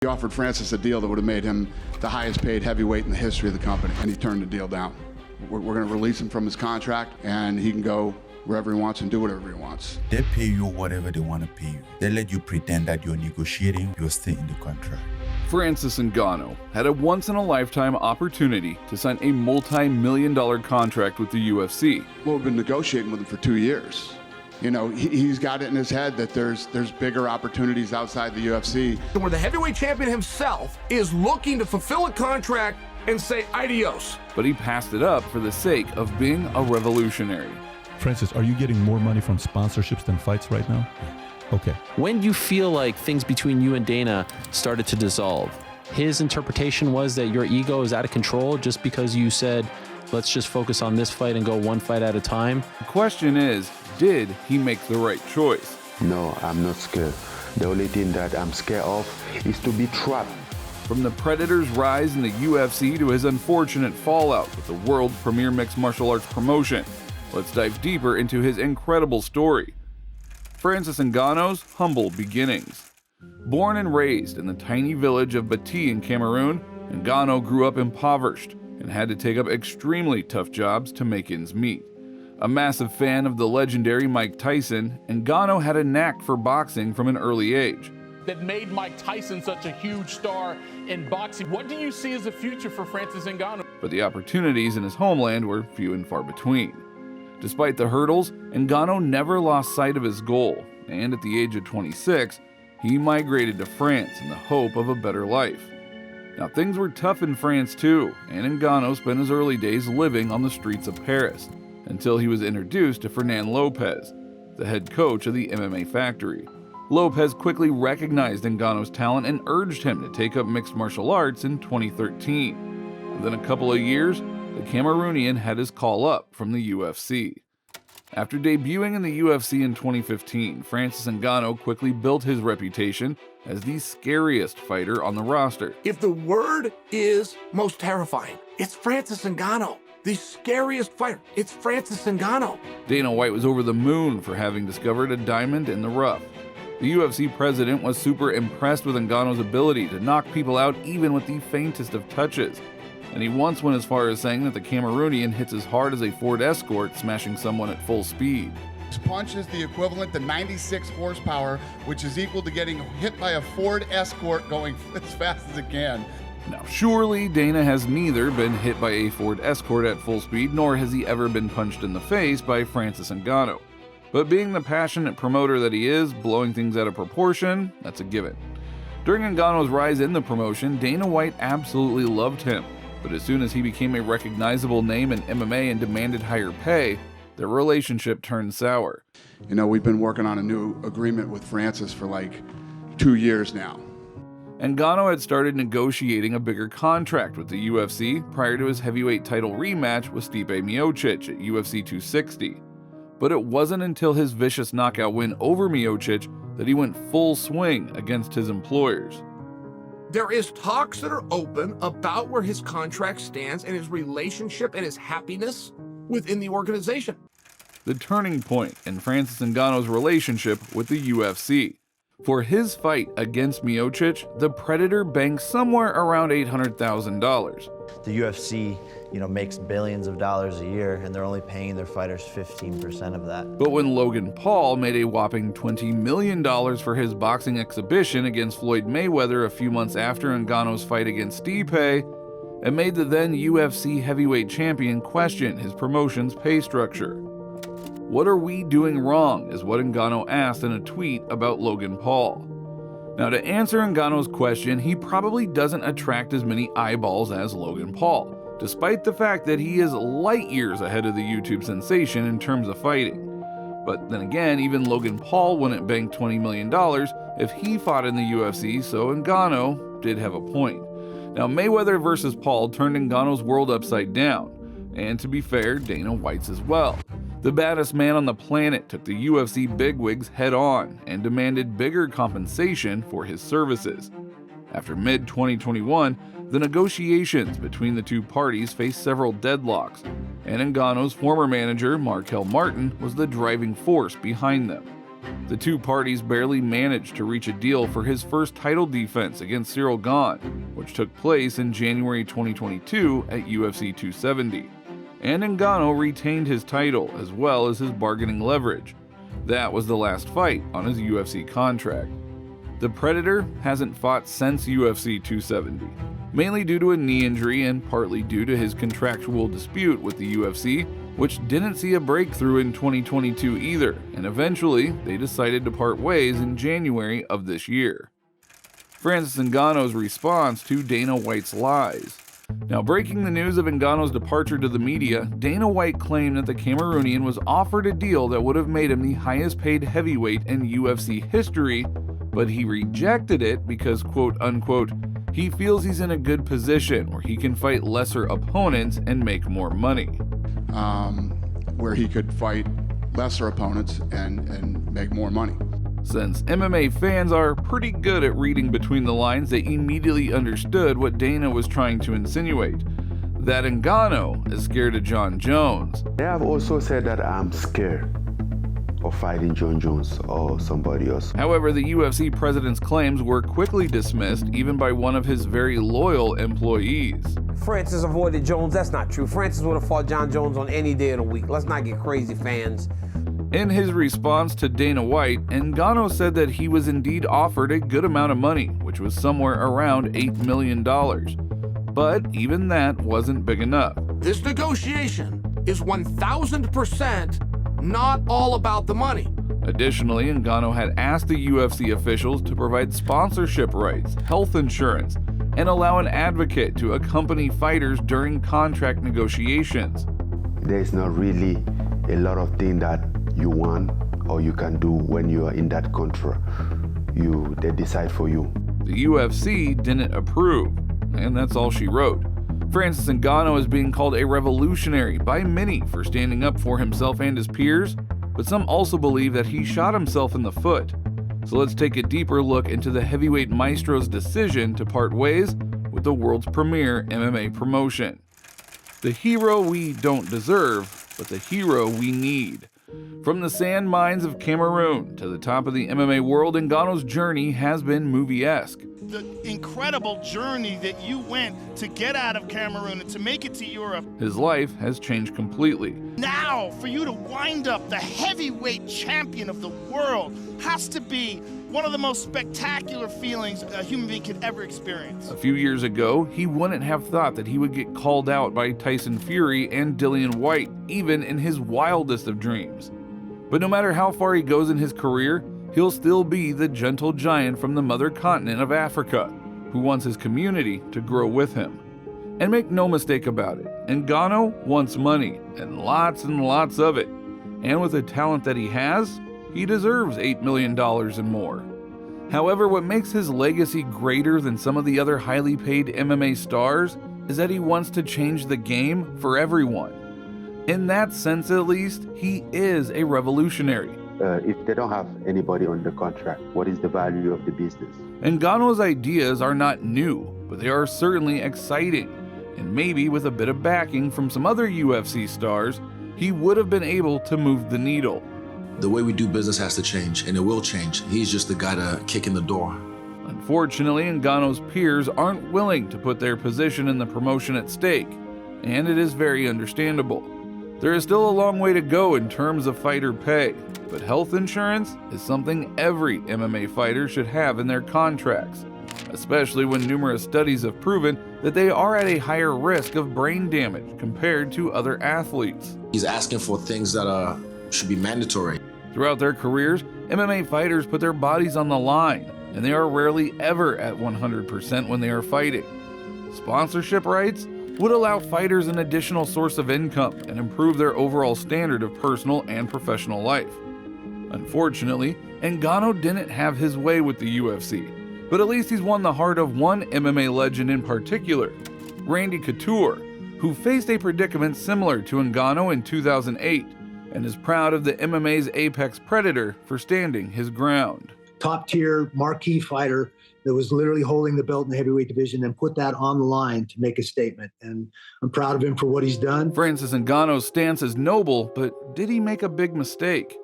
He offered Francis a deal that would have made him the highest paid heavyweight in the history of the company, and he turned the deal down. We're going to release him from his contract, and he can go wherever he wants and do whatever he wants. They pay you whatever they want to pay you. They let you pretend that you're negotiating, you're still in the contract. Francis Ngannou had a once-in-a-lifetime opportunity to sign a multi-million-dollar contract with the UFC. Well, we've been negotiating with him for 2 years. You know, he's got it in his head that there's bigger opportunities outside the UFC. Where the heavyweight champion himself is looking to fulfill a contract and say adios. But he passed it up for the sake of being a revolutionary. Francis, are you getting more money from sponsorships than fights right now? Okay. When do you feel like things between you and Dana started to dissolve? His interpretation was that your ego is out of control just because you said, let's just focus on this fight and go one fight at a time. The question is, did he make the right choice? No, I'm not scared. The only thing that I'm scared of is to be trapped. From the Predator's rise in the UFC to his unfortunate fallout with the world's premier mixed martial arts promotion, let's dive deeper into his incredible story. Francis Ngannou's humble beginnings. Born and raised in the tiny village of Bati in Cameroon, Ngannou grew up impoverished and had to take up extremely tough jobs to make ends meet. A massive fan of the legendary Mike Tyson, Ngannou had a knack for boxing from an early age. That made Mike Tyson such a huge star in boxing. What do you see as the future for Francis Ngannou? But the opportunities in his homeland were few and far between. Despite the hurdles, Ngannou never lost sight of his goal, and at the age of 26, he migrated to France in the hope of a better life. Now, things were tough in France too, and Ngannou spent his early days living on the streets of Paris, until he was introduced to Fernand Lopez, the head coach of the MMA Factory. Lopez quickly recognized Ngannou's talent and urged him to take up mixed martial arts in 2013. Within a couple of years, the Cameroonian had his call up from the UFC. After debuting in the UFC in 2015, Francis Ngannou quickly built his reputation as the scariest fighter on the roster. If the word is most terrifying, it's Francis Ngannou. The scariest fighter, it's Francis Ngannou. Dana White was over the moon for having discovered a diamond in the rough. The UFC president was super impressed with Ngannou's ability to knock people out even with the faintest of touches. And he once went as far as saying that the Cameroonian hits as hard as a Ford Escort, smashing someone at full speed. His punch is the equivalent to 96 horsepower, which is equal to getting hit by a Ford Escort going as fast as it can. Now, surely Dana has neither been hit by a Ford Escort at full speed, nor has he ever been punched in the face by Francis Ngannou. But being the passionate promoter that he is, blowing things out of proportion, that's a given. During Ngannou's rise in the promotion, Dana White absolutely loved him. But as soon as he became a recognizable name in MMA and demanded higher pay, their relationship turned sour. You know, we've been working on a new agreement with Francis for like 2 years now. Ngannou had started negotiating a bigger contract with the UFC prior to his heavyweight title rematch with Stipe Miocic at UFC 260. But it wasn't until his vicious knockout win over Miocic that he went full swing against his employers. There is talks that are open about where his contract stands and his relationship and his happiness within the organization. The turning point in Francis Ngannou's relationship with the UFC. For his fight against Miocic, the Predator banked somewhere around $800,000. The UFC, makes billions of dollars a year, and they're only paying their fighters 15% of that. But when Logan Paul made a whopping $20 million for his boxing exhibition against Floyd Mayweather a few months after Ngannou's fight against Stipe, it made the then UFC heavyweight champion question his promotion's pay structure. What are we doing wrong, is what Ngannou asked in a tweet about Logan Paul. Now, to answer Ngannou's question, he probably doesn't attract as many eyeballs as Logan Paul, despite the fact that he is light years ahead of the YouTube sensation in terms of fighting. But then again, even Logan Paul wouldn't bank $20 million if he fought in the UFC, so Ngannou did have a point. Now, Mayweather versus Paul turned Ngannou's world upside down, and to be fair, Dana White's as well. The baddest man on the planet took the UFC bigwigs head on and demanded bigger compensation for his services. After mid-2021, the negotiations between the two parties faced several deadlocks, and Ngannou's former manager, Markel Martin, was the driving force behind them. The two parties barely managed to reach a deal for his first title defense against Ciryl Gane, which took place in January 2022 at UFC 270. And Ngannou retained his title as well as his bargaining leverage. That was the last fight on his UFC contract. The Predator hasn't fought since UFC 270, mainly due to a knee injury and partly due to his contractual dispute with the UFC, which didn't see a breakthrough in 2022 either, and eventually they decided to part ways in January of this year. Francis Ngannou's response to Dana White's lies. Now, breaking the news of Ngannou's departure to the media, Dana White claimed that the Cameroonian was offered a deal that would have made him the highest paid heavyweight in UFC history, but he rejected it because, quote unquote, he feels he's in a good position where he can fight lesser opponents and make more money. Where he could fight lesser opponents and make more money. Since MMA fans are pretty good at reading between the lines, they immediately understood what Dana was trying to insinuate, that Ngannou is scared of Jon Jones. They have also said that I'm scared of fighting Jon Jones or somebody else. However, the UFC president's claims were quickly dismissed, even by one of his very loyal employees. Francis avoided Jones. That's not true. Francis would have fought Jon Jones on any day of the week. Let's not get crazy, fans. In his response to Dana White, Ngannou said that he was indeed offered a good amount of money, which was somewhere around $8 million. But even that wasn't big enough. This negotiation is 1,000% not all about the money. Additionally, Ngannou had asked the UFC officials to provide sponsorship rights, health insurance, and allow an advocate to accompany fighters during contract negotiations. There's not really a lot of things that you want or you can do when you are in that contract. They decide for you. The UFC didn't approve, and that's all she wrote. Francis Ngannou is being called a revolutionary by many for standing up for himself and his peers, but some also believe that he shot himself in the foot. So let's take a deeper look into the heavyweight maestro's decision to part ways with the world's premier MMA promotion. The hero we don't deserve, but the hero we need. From the sand mines of Cameroon to the top of the MMA world, Ngannou's journey has been movie-esque. The incredible journey that you went to get out of Cameroon and to make it to Europe. His life has changed completely. Now, for you to wind up the heavyweight champion of the world has to be one of the most spectacular feelings a human being could ever experience. A few years ago, he wouldn't have thought that he would get called out by Tyson Fury and Dillian Whyte, even in his wildest of dreams. But no matter how far he goes in his career, he'll still be the gentle giant from the mother continent of Africa, who wants his community to grow with him. And make no mistake about it, Ngannou wants money, and lots of it. And with the talent that he has, he deserves $8 million and more. However, what makes his legacy greater than some of the other highly paid MMA stars is that he wants to change the game for everyone. In that sense, at least, he is a revolutionary. If they don't have anybody on the contract, what is the value of the business? Ngannou's ideas are not new, but they are certainly exciting. And maybe with a bit of backing from some other UFC stars, he would have been able to move the needle. The way we do business has to change, and it will change. He's just the guy to kick in the door. Unfortunately, Ngannou's peers aren't willing to put their position in the promotion at stake, and it is very understandable. There is still a long way to go in terms of fighter pay, but health insurance is something every MMA fighter should have in their contracts, especially when numerous studies have proven that they are at a higher risk of brain damage compared to other athletes. He's asking for things that should be mandatory. Throughout their careers, MMA fighters put their bodies on the line, and they are rarely ever at 100% when they are fighting. Sponsorship rights would allow fighters an additional source of income and improve their overall standard of personal and professional life. Unfortunately, Ngannou didn't have his way with the UFC, but at least he's won the heart of one MMA legend in particular, Randy Couture, who faced a predicament similar to Ngannou in 2008, and is proud of the MMA's apex predator for standing his ground. Top tier marquee fighter that was literally holding the belt in the heavyweight division and put that on the line to make a statement. And I'm proud of him for what he's done. Francis Ngannou's stance is noble, but did he make a big mistake?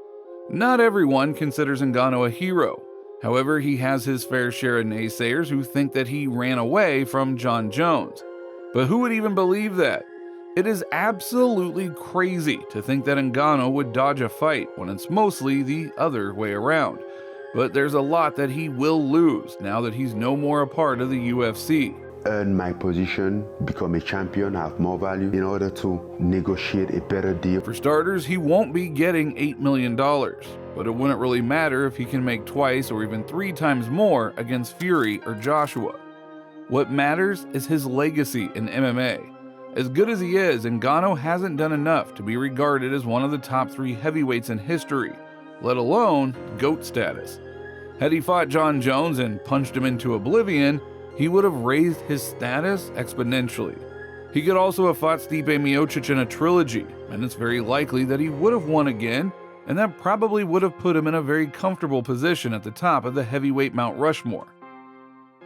Not everyone considers Ngannou a hero. However, he has his fair share of naysayers who think that he ran away from Jon Jones. But who would even believe that? It is absolutely crazy to think that Ngannou would dodge a fight when it's mostly the other way around. But there's a lot that he will lose now that he's no more a part of the UFC. Earn my position, become a champion, have more value in order to negotiate a better deal. For starters, he won't be getting $8 million, but it wouldn't really matter if he can make twice or even 3 times more against Fury or Joshua. What matters is his legacy in MMA. As good as he is, Ngannou hasn't done enough to be regarded as one of the top 3 heavyweights in history, let alone GOAT status. Had he fought Jon Jones and punched him into oblivion, he would have raised his status exponentially. He could also have fought Stipe Miocic in a trilogy, and it's very likely that he would have won again, and that probably would have put him in a very comfortable position at the top of the heavyweight Mount Rushmore.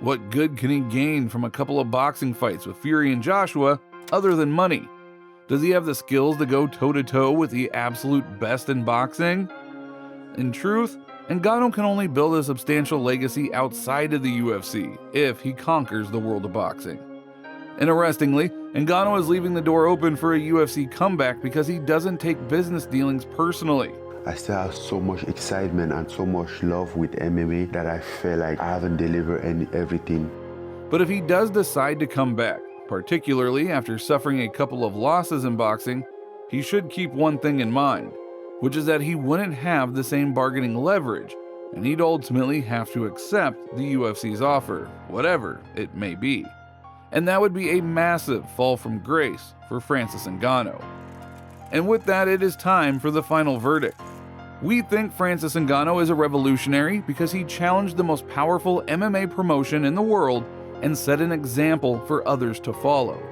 What good can he gain from a couple of boxing fights with Fury and Joshua other than money? Does he have the skills to go toe-to-toe with the absolute best in boxing? In truth, Ngannou can only build a substantial legacy outside of the UFC if he conquers the world of boxing. Interestingly, Ngannou is leaving the door open for a UFC comeback because he doesn't take business dealings personally. I still have so much excitement and so much love with MMA that I feel like I haven't delivered everything. But if he does decide to come back, particularly after suffering a couple of losses in boxing, he should keep one thing in mind, which is that he wouldn't have the same bargaining leverage, and he'd ultimately have to accept the UFC's offer, whatever it may be. And that would be a massive fall from grace for Francis Ngannou. And with that, it is time for the final verdict. We think Francis Ngannou is a revolutionary because he challenged the most powerful MMA promotion in the world and set an example for others to follow.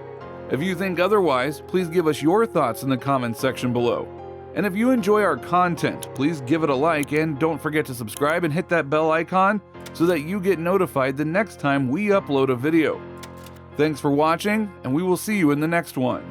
If you think otherwise, please give us your thoughts in the comments section below. And if you enjoy our content, please give it a like and don't forget to subscribe and hit that bell icon so that you get notified the next time we upload a video. Thanks for watching, and we will see you in the next one.